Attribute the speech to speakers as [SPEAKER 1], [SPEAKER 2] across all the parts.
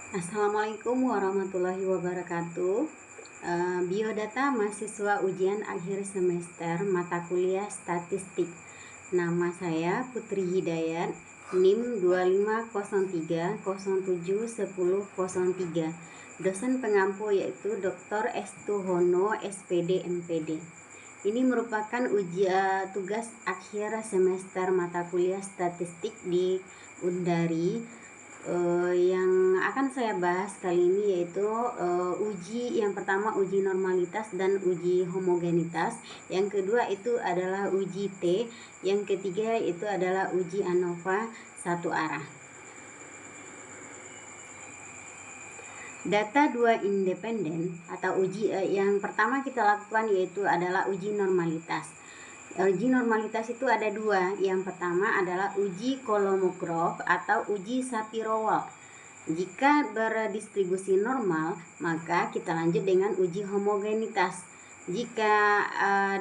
[SPEAKER 1] Assalamualaikum warahmatullahi wabarakatuh. Biodata mahasiswa ujian akhir semester mata kuliah statistik. Nama saya Putri Hidayat, NIM 2503071003. Dosen pengampu yaitu Dr. Estuhono SPD MPD. Ini merupakan tugas akhir semester mata kuliah statistik di Undari. Yang akan saya bahas kali ini yaitu yang pertama uji normalitas dan uji homogenitas, yang kedua itu adalah uji T, yang ketiga itu adalah uji ANOVA satu arah. Data dua independen atau uji yang pertama kita lakukan yaitu adalah uji normalitas. Uji normalitas itu ada dua. Yang pertama adalah uji Kolmogorov atau uji Shapiro-Wilk. Jika berdistribusi normal, maka kita lanjut dengan uji homogenitas. Jika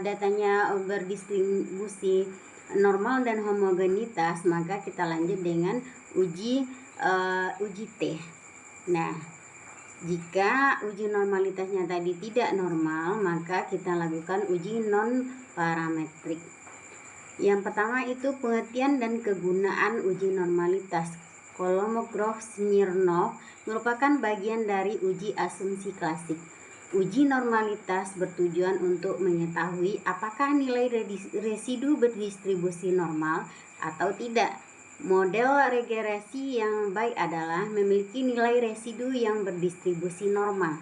[SPEAKER 1] datanya berdistribusi normal dan homogenitas, maka kita lanjut dengan uji T. Nah, jika uji normalitasnya tadi tidak normal, maka kita lakukan uji non-parametrik. Yang pertama itu pengertian dan kegunaan uji normalitas. Kolmogorov-Smirnov merupakan bagian dari uji asumsi klasik. Uji normalitas bertujuan untuk mengetahui apakah nilai residu berdistribusi normal atau tidak. Model regresi yang baik adalah memiliki nilai residu yang berdistribusi normal.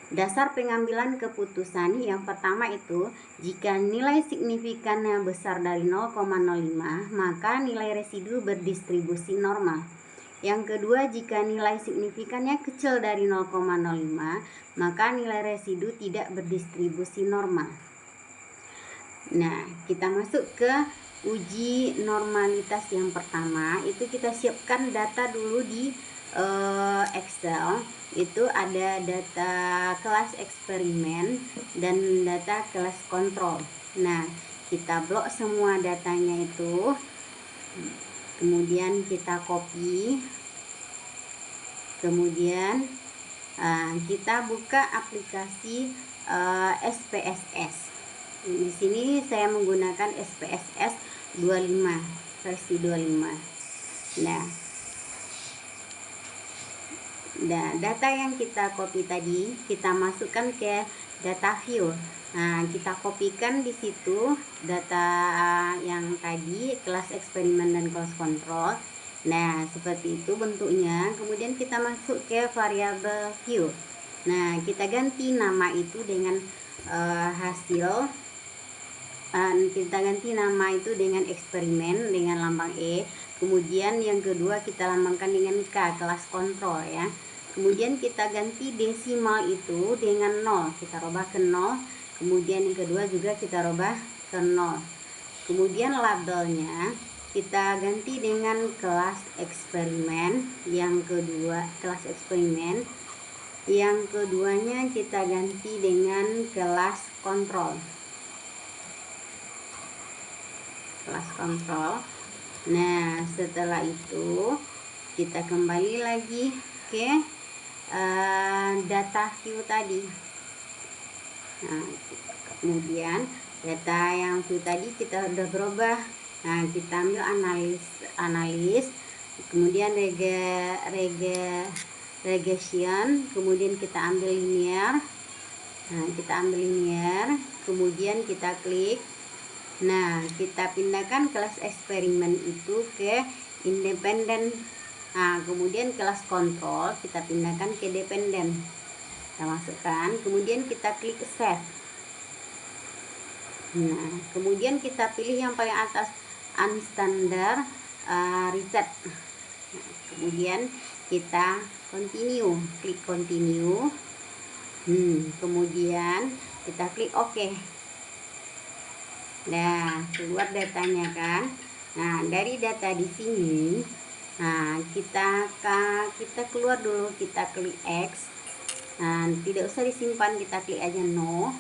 [SPEAKER 1] Dasar pengambilan keputusan yang pertama itu, jika nilai signifikannya besar dari 0,05, maka nilai residu berdistribusi normal. Yang kedua, jika nilai signifikannya kecil dari 0,05, maka nilai residu tidak berdistribusi normal. Nah, kita masuk ke uji normalitas yang pertama. Itu kita siapkan data dulu di Excel. Itu ada data kelas eksperimen dan data kelas kontrol. Nah, kita blok semua datanya itu, kemudian kita copy, kemudian kita buka aplikasi SPSS. Di sini saya menggunakan SPSS 25, versi 25. Nah, data yang kita copy tadi kita masukkan ke data view. Nah, kita kopikan di situ data yang tadi kelas eksperimen dan kelas kontrol. Nah, seperti itu bentuknya. Kemudian kita masuk ke variabel view. Nah, kita ganti nama itu dengan hasil. Kita ganti nama itu dengan eksperimen dengan lambang E. Kemudian yang kedua kita lambangkan dengan K, kelas kontrol ya. Kemudian kita ganti desimal itu dengan 0, kita rubah ke 0. Kemudian yang kedua juga kita rubah ke 0. Kemudian labelnya kita ganti dengan kelas eksperimen. Yang kedua kelas eksperimen, yang keduanya kita ganti dengan kelas kontrol. Kelas kontrol. Nah, setelah itu kita kembali lagi ke data view tadi. Nah, kemudian data yang view tadi kita udah berubah. Nah, kita ambil analis, kemudian regression, kemudian kita ambil linear. Nah, kita ambil linear, kemudian kita klik. Nah, kita pindahkan kelas eksperimen itu ke independen. Nah, kemudian kelas kontrol kita pindahkan ke dependen. Kita masukkan, kemudian kita klik save. Nah, kemudian kita pilih yang paling atas unstandard reset. Nah, kemudian kita continue, klik continue. Kemudian kita klik OK. Nah, keluar datanya kan. Nah, dari data di sini, nah kita keluar dulu, kita klik X. Nah, tidak usah disimpan, kita klik aja no.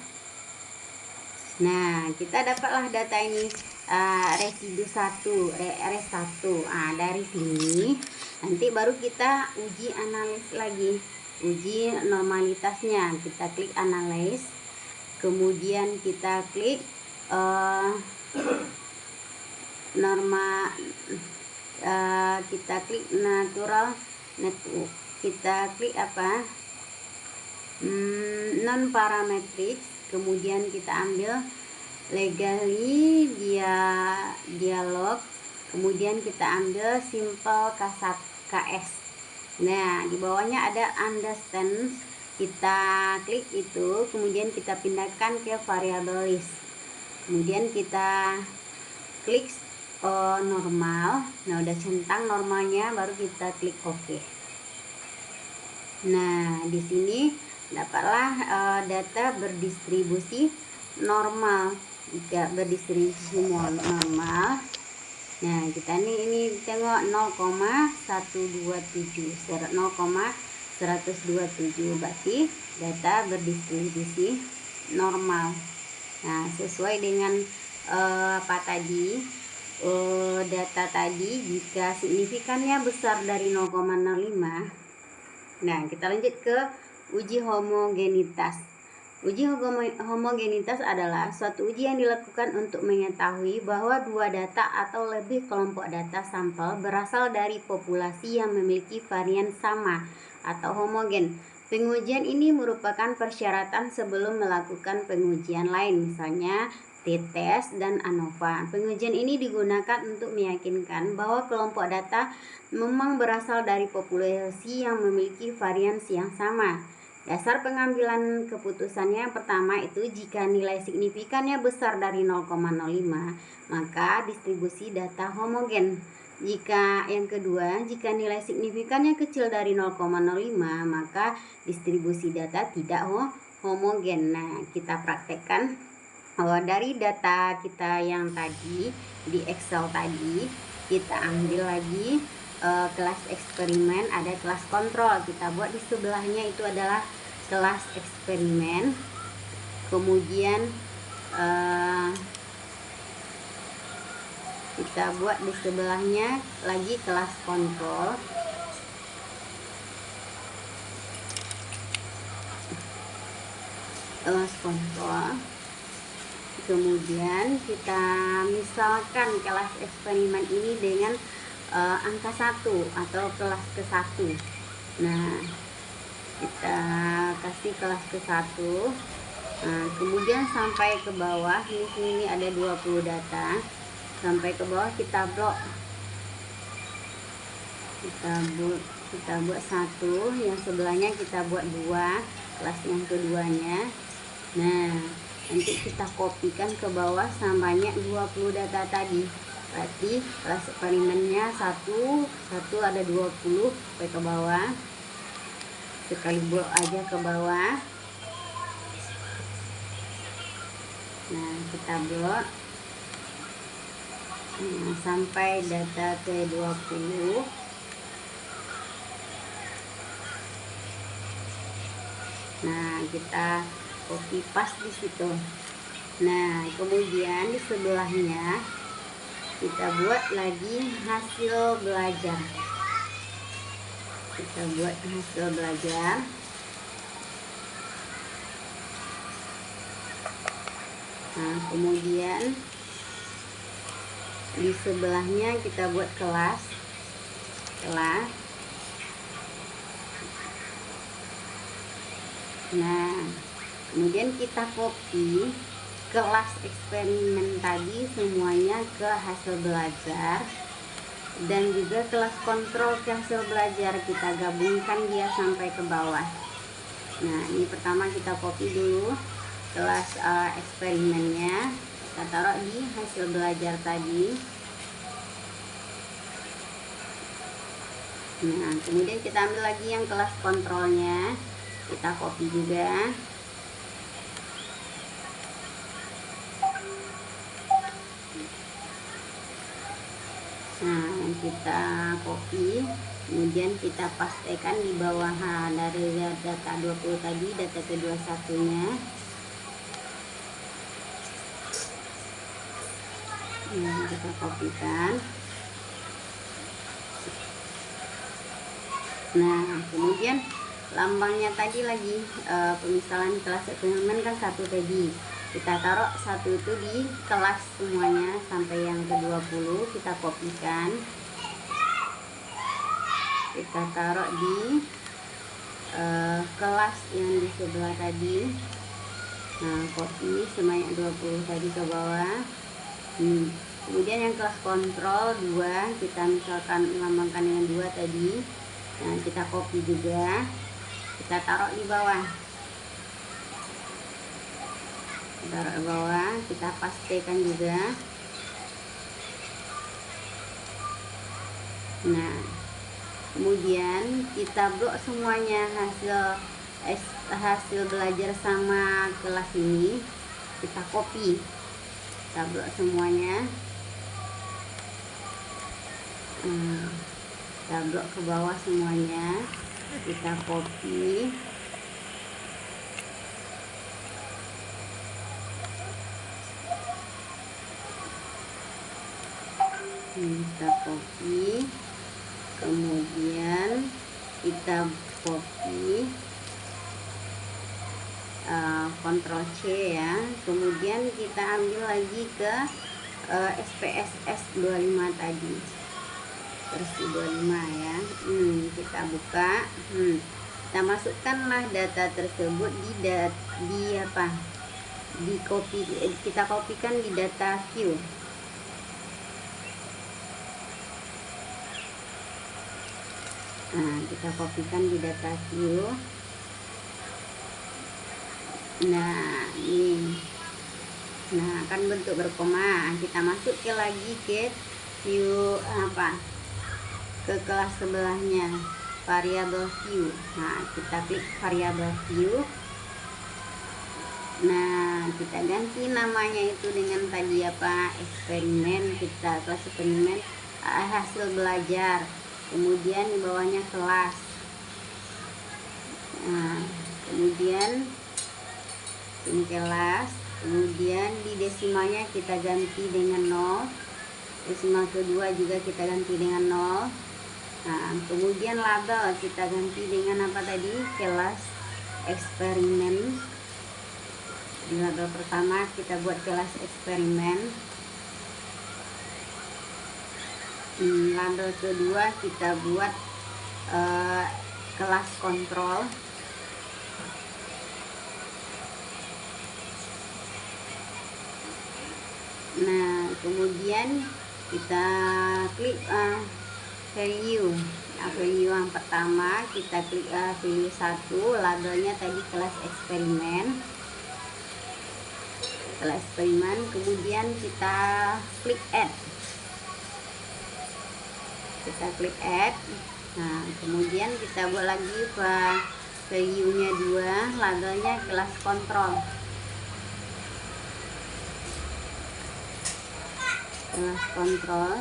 [SPEAKER 1] Nah, kita dapatlah data ini residu 1, RS1. Nah, dari sini Nanti baru kita uji analis lagi, uji normalitasnya. Kita klik analis, kemudian kita klik kita klik natural network, kita klik apa, non parametric, kemudian kita ambil legally dialog, kemudian kita ambil simple KS. Nah, di bawahnya ada understand, kita klik itu, kemudian kita pindahkan ke variable list, kemudian kita klik normal. Nah, udah centang normalnya, baru kita klik OK. Nah, di sini dapatlah data berdistribusi normal, berdistribusi normal. Nah, kita ini tengok 0,127, 0,127, berarti data berdistribusi normal. Nah, sesuai dengan apa tadi, data tadi, jika signifikannya besar dari 0,05. Nah, kita lanjut ke uji homogenitas. Uji homogenitas adalah suatu uji yang dilakukan untuk mengetahui bahwa dua data atau lebih kelompok data sampel berasal dari populasi yang memiliki varian sama atau homogen. Pengujian ini merupakan persyaratan sebelum melakukan pengujian lain, misalnya t-test dan ANOVA. Pengujian ini digunakan untuk meyakinkan bahwa kelompok data memang berasal dari populasi yang memiliki varian yang sama. Dasar pengambilan keputusannya yang pertama itu, jika nilai signifikannya besar dari 0,05, maka distribusi data homogen. Jika yang kedua, jika nilai signifikannya kecil dari 0,05, maka distribusi data tidak homogen. Nah, kita praktekkan dari data kita yang tadi di Excel tadi, kita ambil lagi kelas eksperimen, ada kelas kontrol. Kita buat di sebelahnya itu adalah kelas eksperimen, kemudian kita buat di sebelahnya lagi kelas kontrol. Kemudian kita misalkan kelas eksperimen ini dengan angka 1 atau kelas ke-1. Nah, kita kasih kelas ke-1. Nah, kemudian sampai ke bawah, di sini ada 20 data. Sampai ke bawah kita blok. Kita buat 1, yang sebelahnya kita buat 2, kelas yang keduanya. Nah, nanti kita kopikan ke bawah samanya 20 data tadi. Berarti kelas eksperimennya 1 ada 20, sampai ke bawah. Sekali blok aja ke bawah. Nah, kita blok sampai data ke 20. Nah, kita copy paste di situ. Nah, kemudian di sebelahnya kita buat lagi hasil belajar. Kita buat hasil belajar. Nah, kemudian di sebelahnya kita buat kelas. Nah, kemudian kita copy kelas eksperimen tadi semuanya ke hasil belajar, dan juga kelas kontrol ke hasil belajar, kita gabungkan dia sampai ke bawah. Nah, ini pertama kita copy dulu kelas eksperimennya, kita taruh di hasil belajar tadi. Nah, kemudian kita ambil lagi yang kelas kontrolnya, kita copy juga. Nah, kita copy, kemudian kita pastekan di bawah dari data 20 tadi, data ke-21-nya. Nah, kita kopikan. Nah, kemudian lambangnya tadi lagi pemisahan kelas eksperimen kan 1 tadi. Kita taruh 1 itu di kelas semuanya sampai yang ke-20, kita kopikan. Kita taruh di kelas yang di sebelah tadi. Nah, copy sebanyak 20 tadi ke bawah. Kemudian yang kelas kontrol 2, kita misalkan lambangkan dengan 2 tadi. Nah, kita copy juga, kita taruh di bawah. Taruh di bawah, kita pastekan juga. Nah, kemudian kita blok semuanya hasil belajar sama kelas ini, kita copy, kita blok semuanya. Kita blok ke bawah semuanya, kita copy. Kita copy, kemudian kita copy, Ctrl C ya, kemudian kita ambil lagi ke SPSS 25 tadi, versi 25 ya. Kita buka, kita masukkanlah data tersebut kita kopikan di data view. Nah, kita kopikan di data view. Nah, ini. Nah, akan bentuk berkoma. Kita masuk lagi ke view ke kelas sebelahnya, variable view. Nah, kita klik variable view. Nah, kita ganti namanya itu dengan tadi eksperimen. Kita kelas eksperimen hasil belajar. Kemudian di bawahnya kelas. Nah, kemudian ini kelas. Kemudian di desimalnya kita ganti dengan 0. Desimal kedua juga kita ganti dengan 0. Nah, kemudian label kita ganti dengan apa tadi? Kelas eksperimen. Di label pertama kita buat kelas eksperimen. Label kedua kita buat kelas kontrol. Nah, kemudian kita klik value. Value yang pertama kita klik value 1, labelnya tadi kelas eksperimen. Kelas eksperimen, kemudian kita klik add. Kita klik add. Nah, kemudian kita buat lagi value nya 2, labelnya kelas kontrol. Kelas kontrol.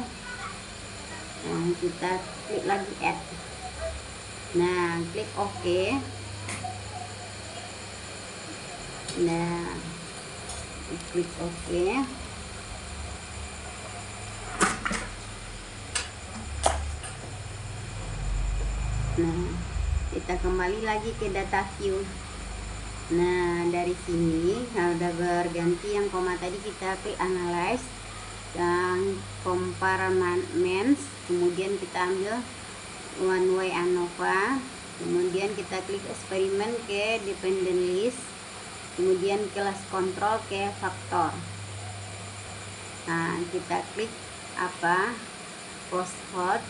[SPEAKER 1] Nah, kita klik lagi add. Nah, klik OK. Nah, klik OK. Nah, kita kembali lagi ke data view. Nah, dari sini udah berganti yang koma tadi, kita klik analyze dan compartments. Kemudian kita ambil one way ANOVA. Kemudian kita klik eksperimen ke dependent list. Kemudian kelas kontrol ke faktor. Nah, kita klik post hot.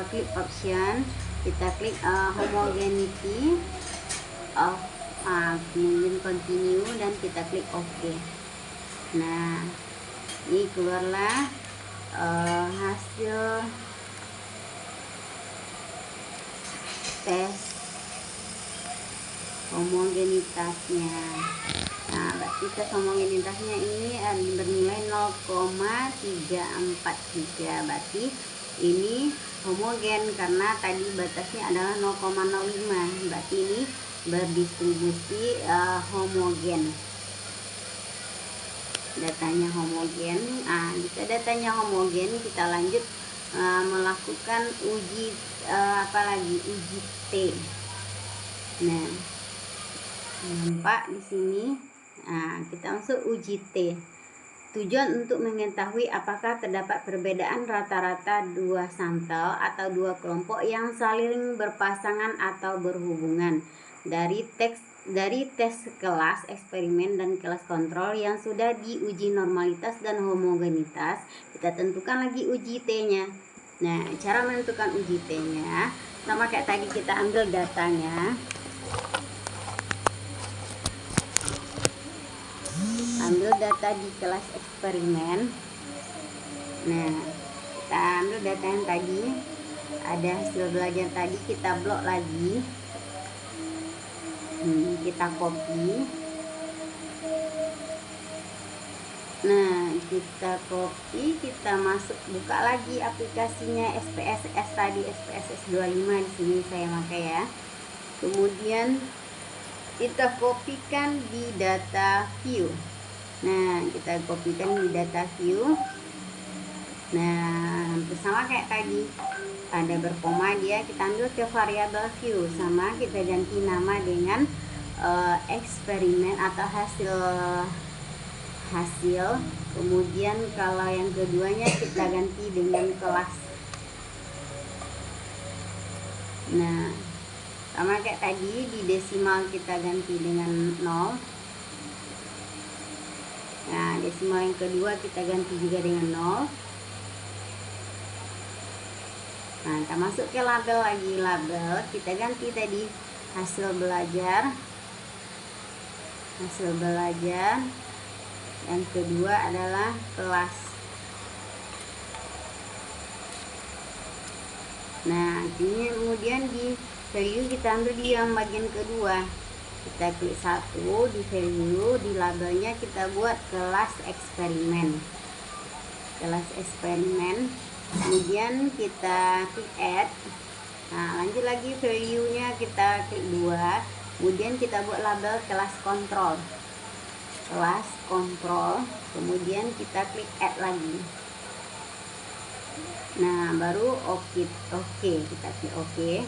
[SPEAKER 1] Klik option, kita klik homogeneity of kemudian continue dan kita klik OK. Nah, ini keluarlah hasil tes homogenitasnya. Nah, berarti tes homogenitasnya ini bernilai 0,343. Berarti ini homogen karena tadi batasnya adalah 0,05. Berarti ini berdistribusi homogen. datanya homogen. Jika datanya homogen, kita lanjut melakukan uji uji T. Nah, nampak di sini. Kita masuk uji T. Tujuan untuk mengetahui apakah terdapat perbedaan rata-rata dua sampel atau dua kelompok yang saling berpasangan atau berhubungan dari tes kelas eksperimen dan kelas kontrol yang sudah diuji normalitas dan homogenitas. Kita tentukan lagi uji T-nya. Nah, cara menentukan uji T-nya sama kayak tadi, kita ambil datanya. Ambil data di kelas eksperimen. Nah, kita ambil data yang tadi, ada hasil belajar tadi, kita blok lagi. Kita copy. Nah, kita copy, kita masuk, buka lagi aplikasinya SPSS tadi, SPSS 25 di sini saya pakai ya. Kemudian kita kopikan di data view. Nah, kita kopikan di data view. Nah, hampir sama kayak tadi, ada berkoma dia, kita ambil ke variabel view, sama kita ganti nama dengan eksperimen atau hasil. Kemudian kalau yang keduanya kita ganti dengan kelas. Nah, sama kayak tadi, di desimal kita ganti dengan 0. Nah, desimal yang kedua kita ganti juga dengan 0. Nah, kita masuk ke label lagi. Label kita ganti tadi hasil belajar. Yang kedua adalah kelas. Nah, kemudian di value kita ambil di yang bagian kedua. Kita klik satu di value, di labelnya kita buat kelas eksperimen. Kemudian kita klik add. Nah, lanjut lagi value-nya kita klik 2. Kemudian kita buat label kelas kontrol. Kemudian kita klik add lagi. Nah, baru oke, kita klik oke.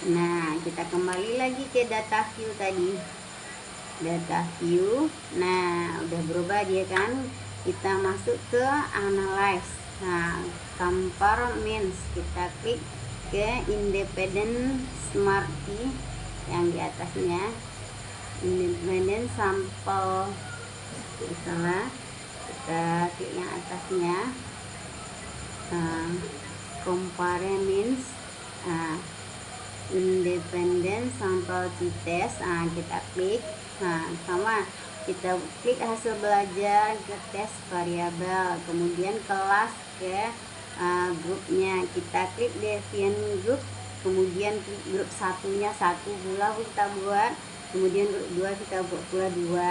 [SPEAKER 1] Nah, kita kembali lagi ke data view tadi. Data view. Nah, udah berubah dia kan. Kita masuk ke analyze. Nah, compare means, kita klik ke independent smarty yang di atasnya. Independent sample. Salah. Kita klik yang atasnya. Compare means. Independent sample t-test. Kita klik. Sama kita klik hasil belajar ke tes variabel, kemudian kelas ke grupnya, kita klik Devian group, kemudian klik grup satunya 1 pula kita buat, kemudian grup 2 kita buat pula 2.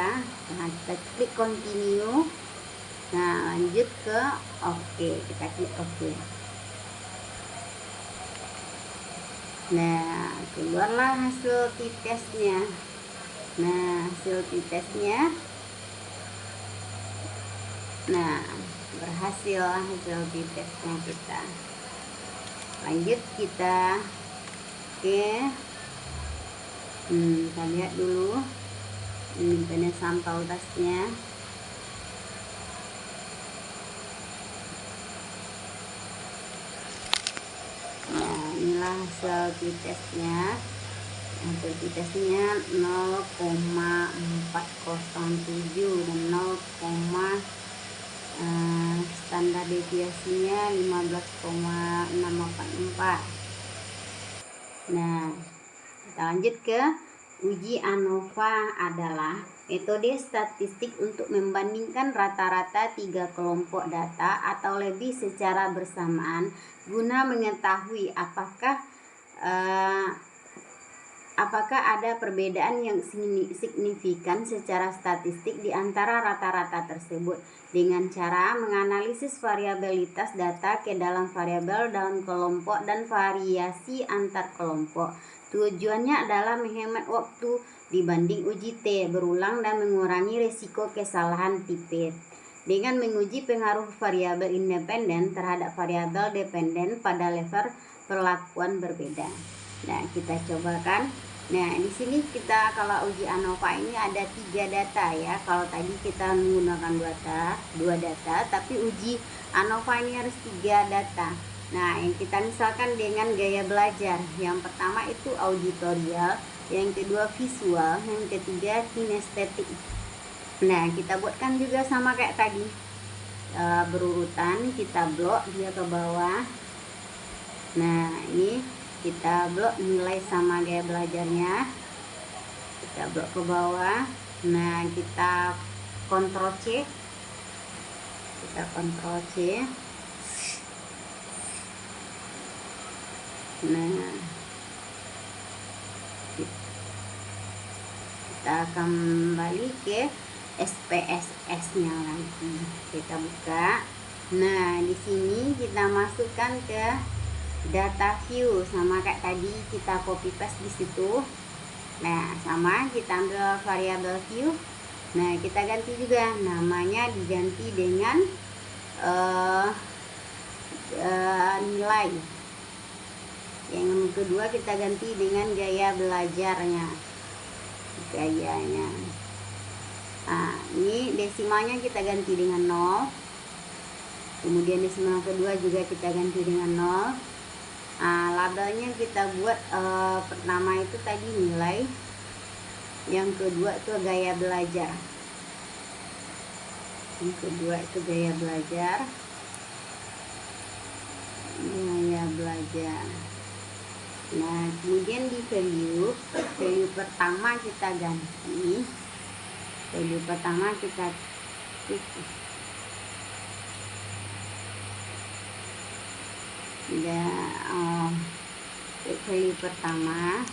[SPEAKER 1] Nah, kita klik continue. Nah, lanjut ke oke, kita klik oke. Nah, keluarlah hasil t-testnya. Nah, hasil t-testnya. Nah, berhasil hasil t-testnya kita. Lanjut kita ke kita lihat dulu ini sampel tasnya. Nah, inilah hasil t-testnya. Hasil t-testnya 0,407 dan 0, standar deviasinya 15,684. Nah, kita lanjut ke uji ANOVA. Adalah metode statistik untuk membandingkan rata-rata 3 kelompok data atau lebih secara bersamaan guna mengetahui apakah ada perbedaan yang signifikan secara statistik di antara rata-rata tersebut dengan cara menganalisis variabilitas data ke dalam variabel dalam kelompok dan variasi antar kelompok. Tujuannya adalah menghemat waktu dibanding uji T berulang dan mengurangi risiko kesalahan tipe. Dengan menguji pengaruh variabel independen terhadap variabel dependen pada level perlakuan berbeda. Nah, kita cobakan. Nah, di sini kita kalau uji ANOVA ini ada 3 data ya. Kalau tadi kita menggunakan dua data, tapi uji ANOVA ini harus 3 data. Nah, yang kita misalkan dengan gaya belajar. Yang pertama itu auditorial, yang kedua visual, yang ketiga kinestetik. Nah, kita buatkan juga sama kayak tadi, berurutan, kita blok dia ke bawah. Nah, ini kita blok nilai sama gaya belajarnya, kita blok ke bawah. Nah, kita Ctrl C, nah kita kembali ke SPSS nya lagi, kita buka. Nah, di sini kita masukkan ke data view sama kayak tadi, kita copy paste di situ. Nah, sama kita ambil variabel view. Nah, kita ganti juga namanya, diganti dengan nilai. Yang kedua kita ganti dengan gaya belajarnya, gayanya. Nah, ini desimalnya kita ganti dengan 0. Kemudian desimal kedua juga kita ganti dengan 0. Nah, labelnya kita buat pertama itu tadi nilai, yang kedua itu gaya belajar, gaya belajar. Nah, kemudian di value pertama kita ganti, value pertama kita klik. Value pertama,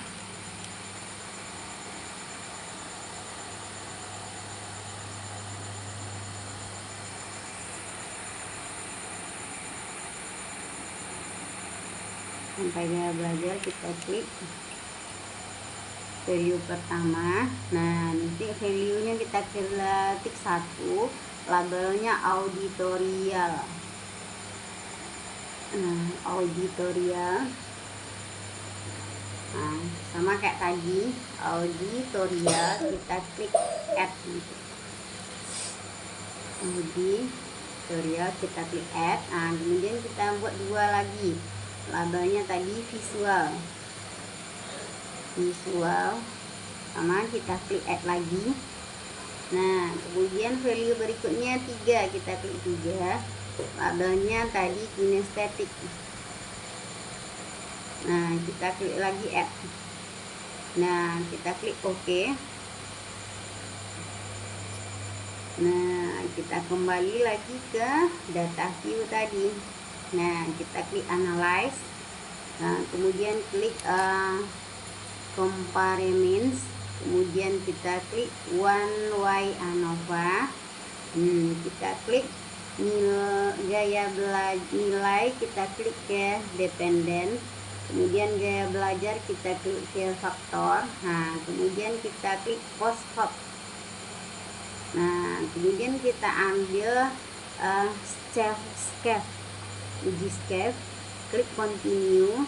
[SPEAKER 1] sampai dia belajar kita klik value pertama. Nah, nanti value nya kita ketik 1, labelnya auditorial. Auditorial. Nah, sama kayak tadi, auditorial, kita klik add. Auditorial kita klik add. Nah, kemudian kita buat 2 lagi, labelnya tadi visual, sama kita klik add lagi. Nah, kemudian value berikutnya 3, kita klik 3, labelnya tadi kinestetik. Nah, kita klik lagi add. Nah, kita klik OK. Nah, kita kembali lagi ke data view tadi. Nah, kita klik analyze. Nah, kemudian klik comparisons. Kemudian kita klik one-way ANOVA. Kita klik nilai, kita klik ke dependen. Kemudian gaya belajar kita klik ke faktor. Nah, kemudian kita klik post hoc. Nah, kemudian kita ambil scale, uji scale, klik continue.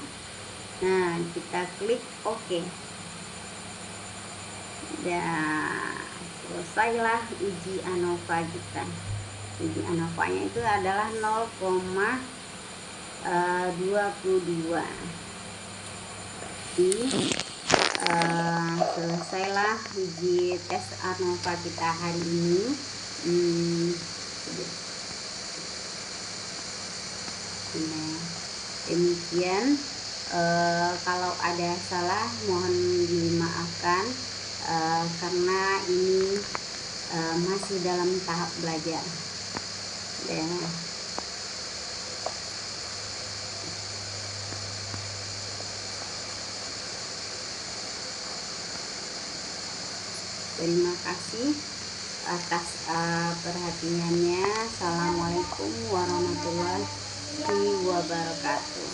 [SPEAKER 1] Nah, kita klik OK. Dan selesailah uji ANOVA kita. Uji ANOVA-nya itu adalah 0,22. Selesailah uji tes ANOVA kita hari ini. Nah, demikian. Kalau ada salah mohon dimaafkan, karena ini masih dalam tahap belajar. Terima kasih atas perhatiannya. Assalamualaikum warahmatullahi wabarakatuh.